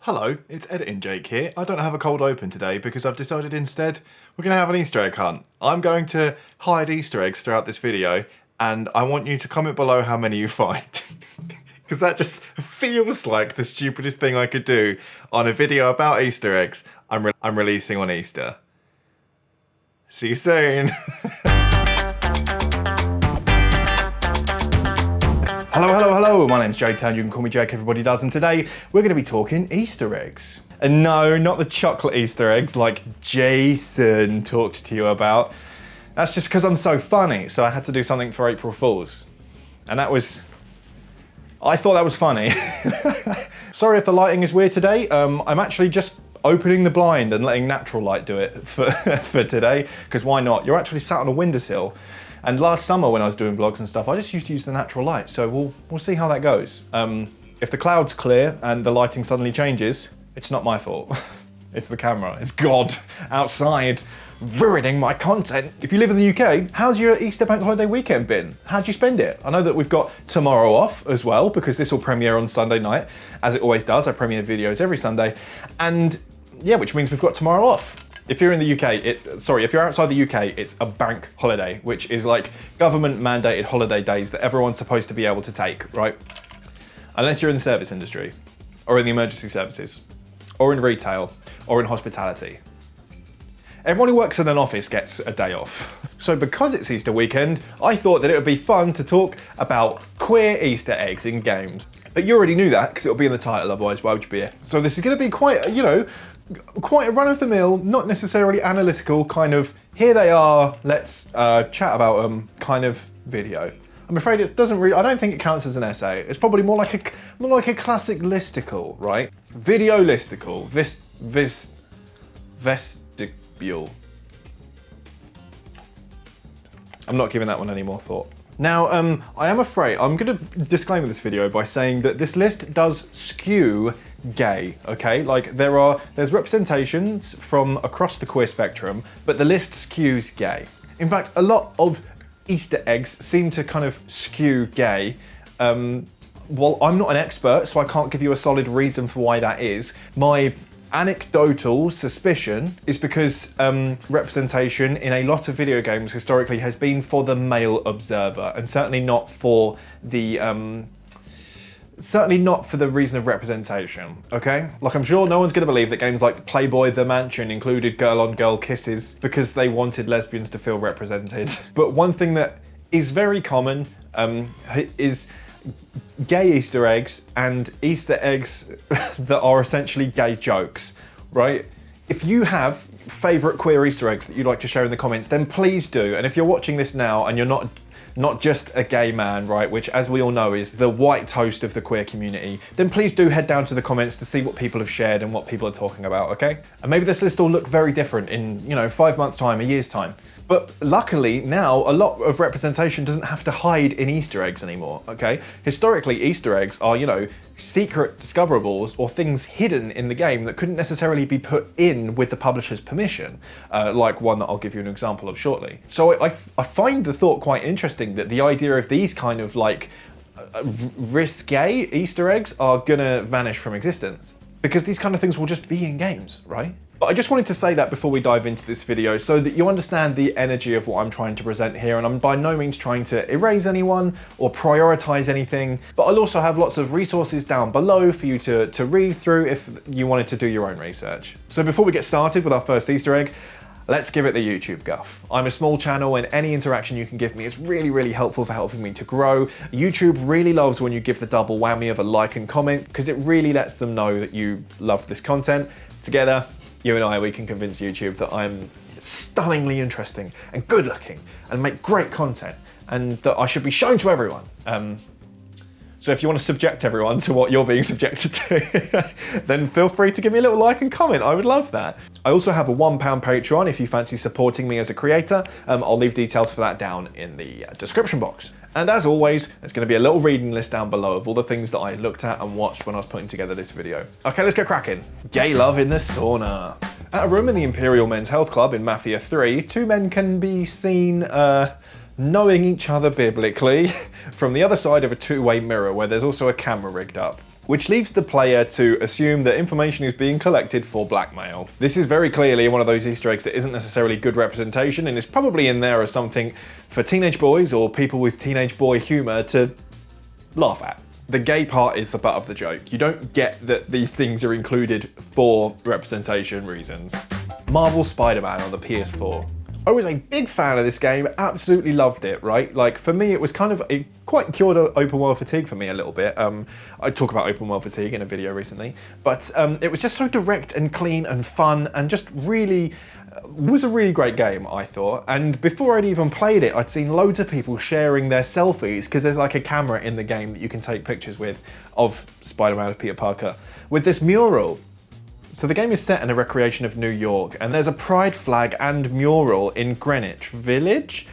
Hello, it's Editing Jake here. I don't have a cold open today because I've decided instead we're going to have an Easter egg hunt. I'm going to hide Easter eggs throughout this video and I want you to comment below how many you find. Because that just feels like the stupidest thing I could do on a video about Easter eggs I'm releasing on Easter. See you soon. Hello, my name's Jturn, you can call me Jake, everybody does, and today we're going to be talking Easter eggs. And no, not the chocolate Easter eggs like Jason talked to you about. That's just because I'm so funny, so I had to do something for April Fools. And I thought that was funny. Sorry if the lighting is weird today, I'm actually just opening the blind and letting natural light do it for today, because why not? You're actually sat on a windowsill. And last summer when I was doing vlogs and stuff, I just used to use the natural light, so we'll see how that goes. If the cloud's clear and the lighting suddenly changes, it's not my fault. It's the camera, it's God outside ruining my content. If you live in the UK, how's your Easter bank holiday weekend been? How'd you spend it? I know that we've got tomorrow off as well, because this will premiere on Sunday night, as it always does. I premiere videos every Sunday, and yeah, which means we've got tomorrow off. If you're in the UK, if you're outside the UK, it's a bank holiday, which is like government mandated holiday days that everyone's supposed to be able to take, right? Unless you're in the service industry, or in the emergency services, or in retail, or in hospitality. Everyone who works in an office gets a day off. So because it's Easter weekend, I thought that it would be fun to talk about queer Easter eggs in games. But you already knew that, because it'll be in the title, otherwise why would you be here? So this is gonna be quite a run-of-the-mill, not necessarily analytical, kind of, here they are, let's chat about them kind of video. I'm afraid it doesn't really, I don't think it counts as an essay. It's probably more like a classic listicle, right? Video listicle, vestibule. I'm not giving that one any more thought. Now, I am afraid, I'm gonna disclaim this video by saying that this list does skew gay, okay? Like, there's representations from across the queer spectrum, but the list skews gay. In fact, a lot of Easter eggs seem to kind of skew gay. Well, I'm not an expert, so I can't give you a solid reason for why that is. My anecdotal suspicion is because representation in a lot of video games historically has been for the male observer, and certainly not for the reason of representation, okay? Like, I'm sure no one's gonna believe that games like Playboy The Mansion included girl-on-girl kisses because they wanted lesbians to feel represented. But one thing that is very common is gay Easter eggs and Easter eggs that are essentially gay jokes, right? If you have favorite queer Easter eggs that you'd like to share in the comments, then please do. And if you're watching this now and you're not just a gay man, right, which as we all know is the white toast of the queer community, then please do head down to the comments to see what people have shared and what people are talking about, okay? And maybe this list will look very different in, 5 months' time, a year's time. But luckily now, a lot of representation doesn't have to hide in Easter eggs anymore, okay? Historically, Easter eggs are, secret discoverables or things hidden in the game that couldn't necessarily be put in with the publisher's permission, like one that I'll give you an example of shortly. So I find the thought quite interesting that the idea of these kind of risque Easter eggs are gonna vanish from existence, because these kind of things will just be in games, right? But I just wanted to say that before we dive into this video so that you understand the energy of what I'm trying to present here, and I'm by no means trying to erase anyone or prioritize anything, but I'll also have lots of resources down below for you to read through if you wanted to do your own research. So before we get started with our first Easter egg, let's give it the YouTube guff. I'm a small channel and any interaction you can give me is really, really helpful for helping me to grow. YouTube really loves when you give the double whammy of a like and comment, because it really lets them know that you love this content. Together, you and I, we can convince YouTube that I'm stunningly interesting and good looking and make great content, and that I should be shown to everyone. So if you want to subject everyone to what you're being subjected to, then feel free to give me a little like and comment. I would love that. I also have a £1 Patreon if you fancy supporting me as a creator. I'll leave details for that down in the description box. And as always, there's going to be a little reading list down below of all the things that I looked at and watched when I was putting together this video. Okay, let's get cracking. Gay love in the sauna. At a room in the Imperial Men's Health Club in Mafia III, two men can be seen knowing each other biblically from the other side of a two-way mirror where there's also a camera rigged up. which leaves the player to assume that information is being collected for blackmail. This is very clearly one of those Easter eggs that isn't necessarily good representation and is probably in there as something for teenage boys or people with teenage boy humour to laugh at. The gay part is the butt of the joke. You don't get that these things are included for representation reasons. Marvel SpiderMan on the PS4. I was a big fan of this game, absolutely loved it, right? Like, for me, it was kind of quite cured open world fatigue for me a little bit. I talk about open world fatigue in a video recently, but it was just so direct and clean and fun and just really was a really great game, I thought. And before I'd even played it, I'd seen loads of people sharing their selfies because there's like a camera in the game that you can take pictures with of Spider-Man, of Peter Parker, with this mural. So the game is set in a recreation of New York, and there's a pride flag and mural in Greenwich Village?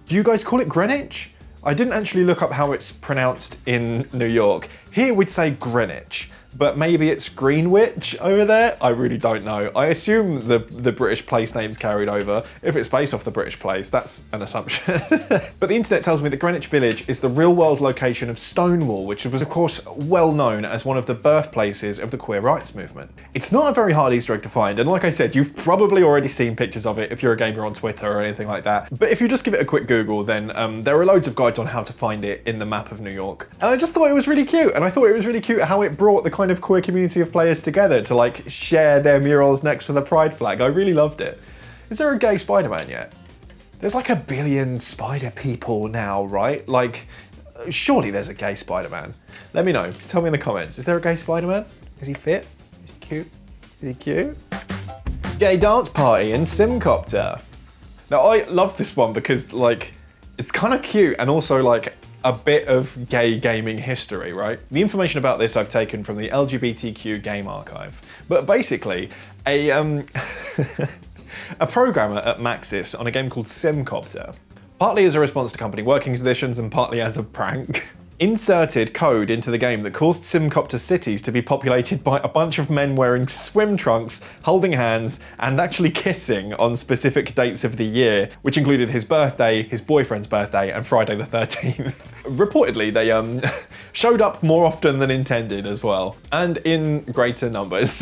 Do you guys call it Greenwich? I didn't actually look up how it's pronounced in New York. Here we'd say Greenwich, but maybe it's Greenwich over there? I really don't know. I assume the British place names carried over. If it's based off the British place, that's an assumption. But the internet tells me that Greenwich Village is the real-world location of Stonewall, which was of course well known as one of the birthplaces of the queer rights movement. It's not a very hard Easter egg to find, and like I said, you've probably already seen pictures of it if you're a gamer on Twitter or anything like that. But if you just give it a quick Google, then there are loads of guides on how to find it in the map of New York. And I just thought it was really cute, and I thought it was really cute how it brought the kind of queer community of players together to like share their murals next to the pride flag. I really loved it. Is there a gay Spider-Man yet? There's like 1 billion spider people now, right? Like, surely there's a gay Spider-Man. Let me know. Tell me in the comments. Is there a gay Spider-Man? Is he fit? Is he cute? Is he cute? Gay dance party in Simcopter. Now I love this one because like, it's kind of cute and also like a bit of gay gaming history, right? The information about this I've taken from the LGBTQ Game Archive. But basically, a programmer at Maxis on a game called Simcopter, partly as a response to company working conditions and partly as a prank, inserted code into the game that caused Simcopter cities to be populated by a bunch of men wearing swim trunks, holding hands, and actually kissing on specific dates of the year, which included his birthday, his boyfriend's birthday, and Friday the 13th. Reportedly, they showed up more often than intended as well, and in greater numbers.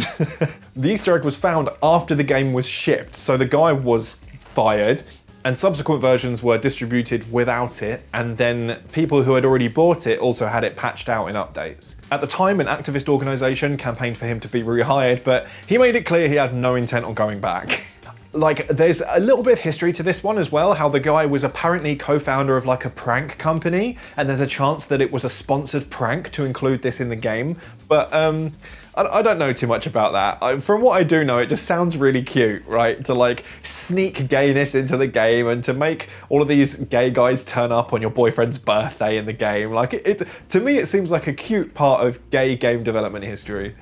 The Easter egg was found after the game was shipped, so the guy was fired, and subsequent versions were distributed without it, and then people who had already bought it also had it patched out in updates. At the time, an activist organisation campaigned for him to be rehired, but he made it clear he had no intent on going back. Like, there's a little bit of history to this one as well, how the guy was apparently co-founder of like a prank company, and there's a chance that it was a sponsored prank to include this in the game, but I don't know too much about that. From what I do know, it just sounds really cute, right? To like sneak gayness into the game and to make all of these gay guys turn up on your boyfriend's birthday in the game. Like to me, it seems like a cute part of gay game development history.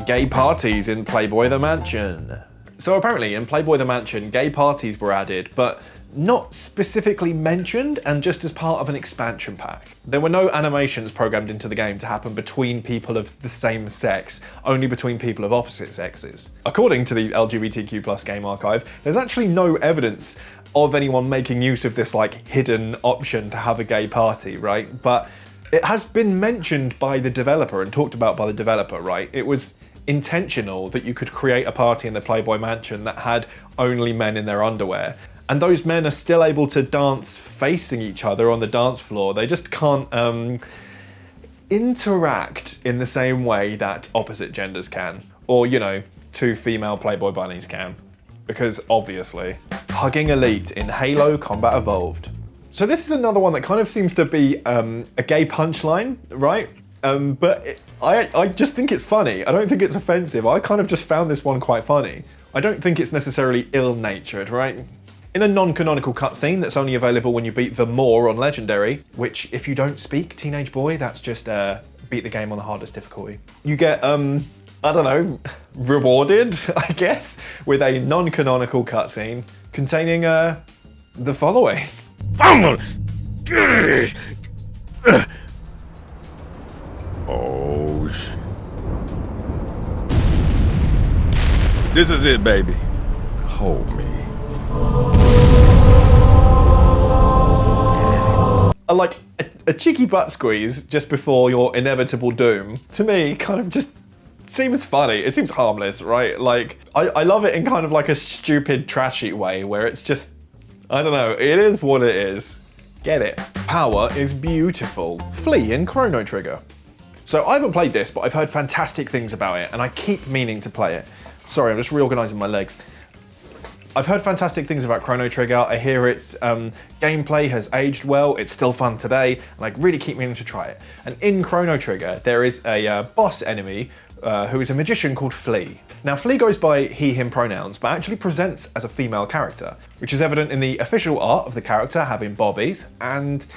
Gay parties in Playboy the Mansion. So apparently in Playboy the Mansion, gay parties were added, but not specifically mentioned and just as part of an expansion pack. There were no animations programmed into the game to happen between people of the same sex, only between people of opposite sexes. According to the LGBTQ+ Game Archive, there's actually no evidence of anyone making use of this like hidden option to have a gay party, right? But it has been mentioned by the developer and talked about by the developer, right? It was intentional that you could create a party in the Playboy Mansion that had only men in their underwear. And those men are still able to dance facing each other on the dance floor. They just can't interact in the same way that opposite genders can. Or, you know, 2 female Playboy bunnies can. Because obviously. Hugging Elite in Halo Combat Evolved. So this is another one that kind of seems to be a gay punchline, right? But I just think it's funny. I don't think it's offensive. I kind of just found this one quite funny. I don't think it's necessarily ill-natured, right? In a non-canonical cutscene that's only available when you beat the More on Legendary, which if you don't speak Teenage Boy, that's just beat the game on the hardest difficulty. You get, I don't know, rewarded, I guess, with a non-canonical cutscene containing the following. Oh, shit. This is it, baby. Hold me. A cheeky butt squeeze just before your inevitable doom, to me, kind of just seems funny. It seems harmless, right? Like, I love it in kind of like a stupid, trashy way where it's just, I don't know, it is what it is. Get it. Power is beautiful. Flee in Chrono Trigger. So I haven't played this, but I've heard fantastic things about it, and I keep meaning to play it. Sorry, I'm just reorganizing my legs. I've heard fantastic things about Chrono Trigger. I hear its gameplay has aged well, it's still fun today, and I really keep meaning to try it. And in Chrono Trigger, there is a boss enemy who is a magician called Flea. Now, Flea goes by he, him pronouns, but actually presents as a female character, which is evident in the official art of the character having bobbies, and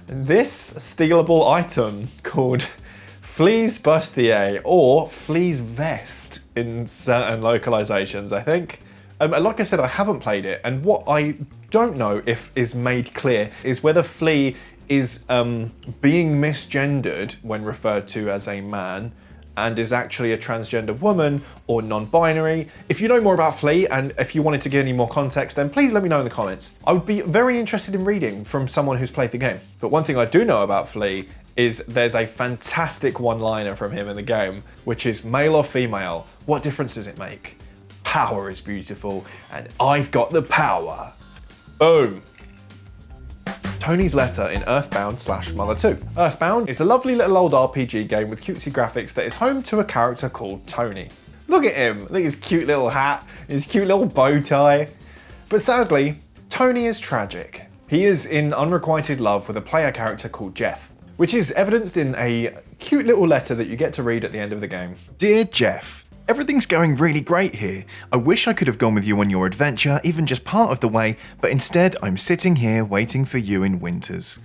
this stealable item called Flea's bustier, or Flea's vest in certain localizations, I think. Like I said, I haven't played it, and what I don't know if is made clear is whether Flea is being misgendered when referred to as a man and is actually a transgender woman or non-binary. If you know more about Flea and if you wanted to give any more context, then please let me know in the comments. I would be very interested in reading from someone who's played the game. But one thing I do know about Flea is there's a fantastic one-liner from him in the game, which is male or female, what difference does it make? Power is beautiful, and I've got the power. Boom. Tony's letter in Earthbound/Mother 2. Earthbound is a lovely little old RPG game with cutesy graphics that is home to a character called Tony. Look at him, look at his cute little hat, his cute little bow tie. But sadly, Tony is tragic. He is in unrequited love with a player character called Jeff, which is evidenced in a cute little letter that you get to read at the end of the game. Dear Jeff, everything's going really great here. I wish I could have gone with you on your adventure, even just part of the way, but instead I'm sitting here waiting for you in Winters.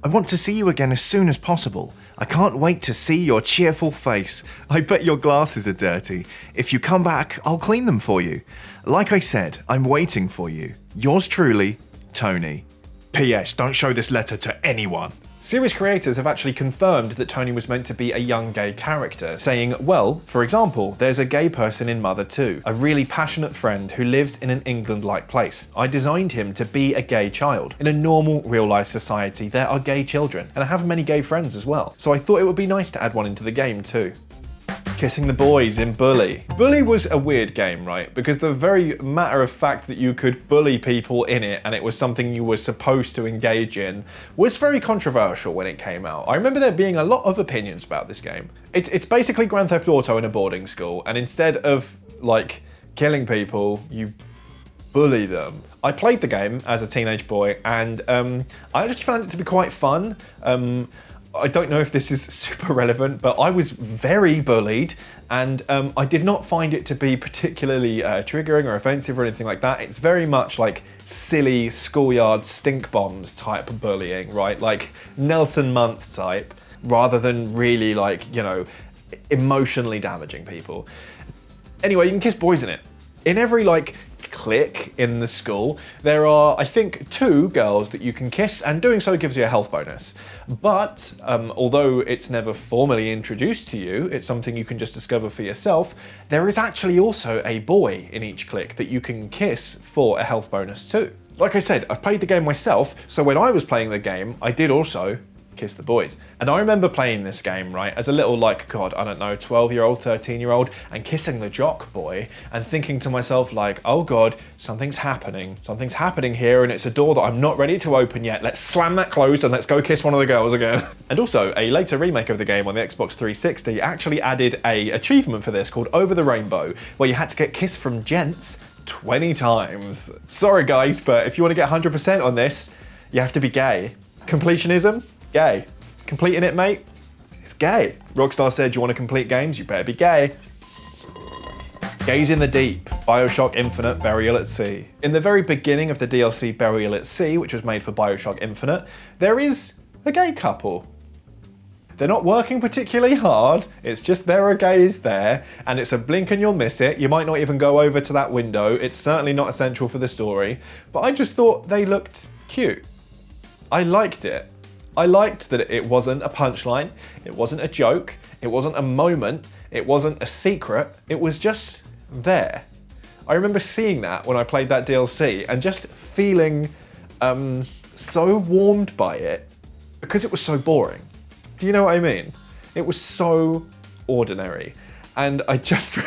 I want to see you again as soon as possible. I can't wait to see your cheerful face. I bet your glasses are dirty. If you come back, I'll clean them for you. Like I said, I'm waiting for you. Yours truly, Tony. P.S. Don't show this letter to anyone. Series creators have actually confirmed that Tony was meant to be a young gay character, saying, well, for example, there's a gay person in Mother 2, a really passionate friend who lives in an England-like place. I designed him to be a gay child. In a normal, real-life society, there are gay children, and I have many gay friends as well. So I thought it would be nice to add one into the game too. Kissing the boys in Bully. Bully was a weird game, right? Because the very matter of fact that you could bully people in it and it was something you were supposed to engage in was very controversial when it came out. I remember there being a lot of opinions about this game. It's basically Grand Theft Auto in a boarding school, and instead of like killing people, you bully them. I played the game as a teenage boy, and I actually found it to be quite fun. I don't know if this is super relevant, but I was very bullied, and I did not find it to be particularly triggering or offensive or anything like that. It's very much like silly schoolyard stink bombs type bullying, right? Like Nelson Muntz type, rather than really like, you know, emotionally damaging people. Anyway, you can kiss boys in it. In every like clique in the school, there are, I think, 2 girls that you can kiss, and doing so gives you a health bonus. But although it's never formally introduced to you, it's something you can just discover for yourself, there is actually also a boy in each clique that you can kiss for a health bonus too. Like I said, I've played the game myself, so when I was playing the game, I did also kiss the boys. And I remember playing this game, right, as a little, like, God, I don't know, 12-year-old, 13-year-old, and kissing the jock boy and thinking to myself, like, oh God, something's happening here, and it's a door that I'm not ready to open yet. Let's slam that closed and let's go kiss one of the girls again. And also, a later remake of the game on the Xbox 360 actually added a achievement for this called Over the Rainbow, where you had to get kissed from gents 20 times. Sorry guys, but if you want to get 100% on this, you have to be gay. Completionism? Gay. Completing it, mate? It's gay. Rockstar said, you want to complete games? You better be gay. Gaze in the Deep, BioShock Infinite, Burial at Sea. In the very beginning of the DLC Burial at Sea, which was made for BioShock Infinite, there is a gay couple. They're not working particularly hard, it's just there are gays there, and it's a blink and you'll miss it. You might not even go over to that window. It's certainly not essential for the story, but I just thought they looked cute. I liked it. I liked that it wasn't a punchline, it wasn't a joke, it wasn't a moment, it wasn't a secret, it was just there. I remember seeing that when I played that DLC and just feeling so warmed by it. because it was so boring. Do you know what I mean? It was so ordinary. And I just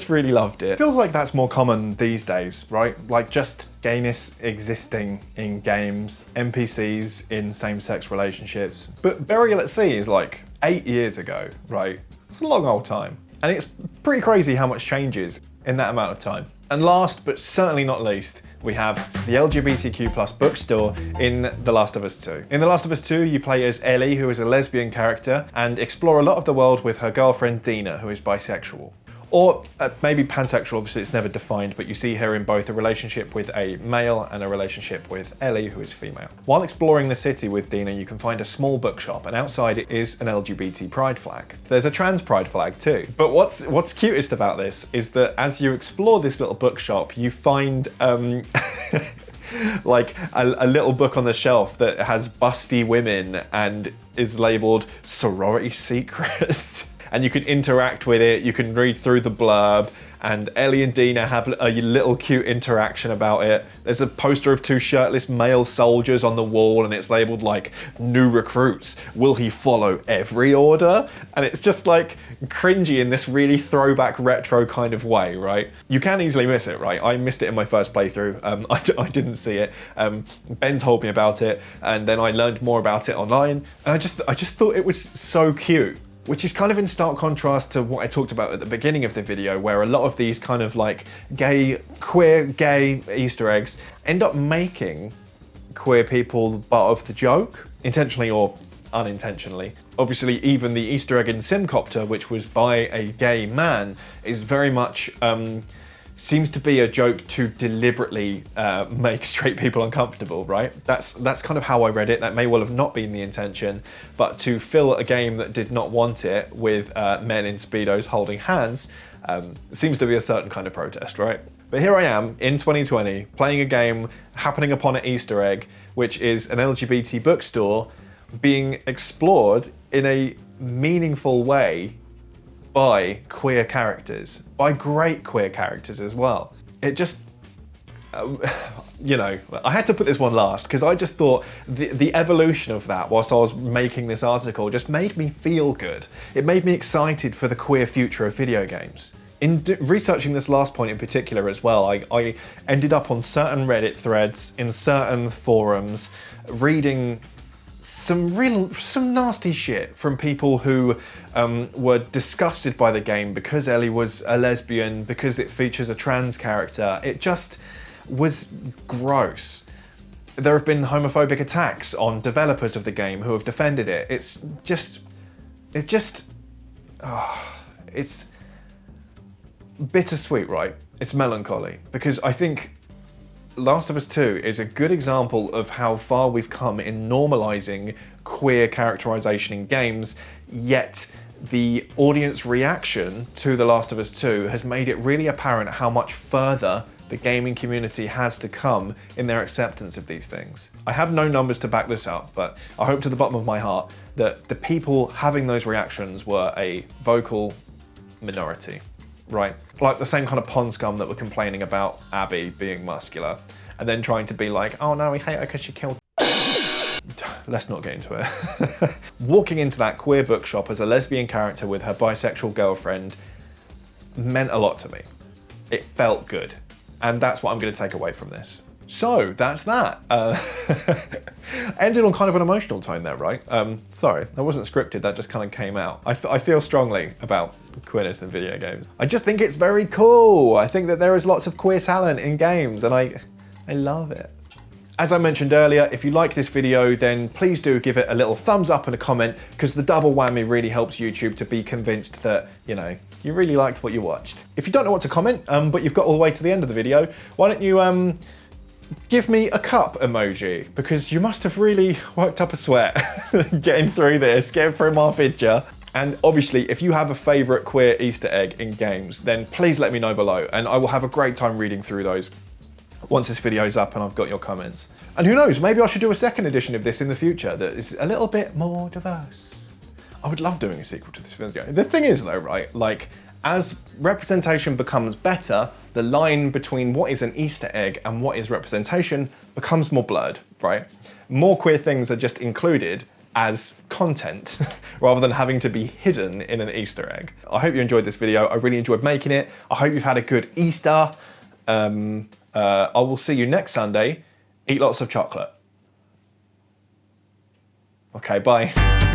really loved it. Feels like that's more common these days, right? Like just gayness existing in games, NPCs in same-sex relationships. But Burial at Sea is like 8 years ago, right? It's a long old time. And it's pretty crazy how much changes in that amount of time. And last, but certainly not least, we have the LGBTQ+ bookstore in The Last of Us 2. In The Last of Us 2, you play as Ellie, who is a lesbian character, and explore a lot of the world with her girlfriend Dina, who is bisexual. Or maybe pansexual, obviously it's never defined, but you see her in both a relationship with a male and a relationship with Ellie, who is female. While exploring the city with Dina, you can find a small bookshop, and outside it is an LGBT pride flag. There's a trans pride flag too. But what's cutest about this is that as you explore this little bookshop, you find like a little book on the shelf that has busty women and is labeled sorority secrets. And you can interact with it, you can read through the blurb, and Ellie and Dina have a little cute interaction about it. There's a poster of 2 shirtless male soldiers on the wall, and it's labeled like, new recruits, will he follow every order? And it's just like cringy in this really throwback retro kind of way, right? You can easily miss it, right? I missed it in my first playthrough. I didn't see it. Ben told me about it, and then I learned more about it online, and I just thought it was so cute. Which is kind of in stark contrast to what I talked about at the beginning of the video, where a lot of these kind of like queer gay Easter eggs end up making queer people the butt of the joke, intentionally or unintentionally. Obviously, even the Easter egg in Simcopter, which was by a gay man, is very much seems to be a joke to deliberately make straight people uncomfortable, right? That's kind of how I read it. That may well have not been the intention, but to fill a game that did not want it with men in Speedos holding hands seems to be a certain kind of protest, right? But here I am in 2020 playing a game happening upon an Easter egg, which is an LGBT bookstore being explored in a meaningful way by queer characters, by great queer characters as well. It just, you know, I had to put this one last because I just thought the evolution of that whilst I was making this article just made me feel good. It made me excited for the queer future of video games. In researching this last point in particular as well, I ended up on certain Reddit threads, in certain forums, reading some nasty shit from people who were disgusted by the game because Ellie was a lesbian, because it features a trans character. It just was gross. There have been homophobic attacks on developers of the game who have defended it. It's bittersweet, right? It's melancholy, because I think Last of Us 2 is a good example of how far we've come in normalizing queer characterization in games, yet the audience reaction to The Last of Us 2 has made it really apparent how much further the gaming community has to come in their acceptance of these things. I have no numbers to back this up, but I hope to the bottom of my heart that the people having those reactions were a vocal minority. Right, like the same kind of pond scum that were complaining about Abby being muscular and then trying to be like, oh no, we hate her because she killed. Let's not get into it. Walking into that queer bookshop as a lesbian character with her bisexual girlfriend meant a lot to me. It felt good, and that's what I'm going to take away from this. So that's that. Ended on kind of an emotional tone there, right? Sorry, that wasn't scripted, that just kind of came out. I feel strongly about queerness in video games. I just think it's very cool. I think that there is lots of queer talent in games, and I love it. As I mentioned earlier, if you like this video, then please do give it a little thumbs up and a comment, because the double whammy really helps YouTube to be convinced that, you know, you really liked what you watched. If you don't know what to comment, but you've got all the way to the end of the video, why don't you give me a cup emoji, because you must have really worked up a sweat getting through this, getting through my video. And obviously, if you have a favourite queer Easter egg in games, then please let me know below, and I will have a great time reading through those once this video's up and I've got your comments. And who knows, maybe I should do a second edition of this in the future that is a little bit more diverse. I would love doing a sequel to this video. The thing is though, right, like, as representation becomes better, the line between what is an Easter egg and what is representation becomes more blurred, right? More queer things are just included, as content rather than having to be hidden in an Easter egg. I hope you enjoyed this video. I really enjoyed making it. I hope you've had a good Easter. I will see you next Sunday. Eat lots of chocolate. Okay, bye.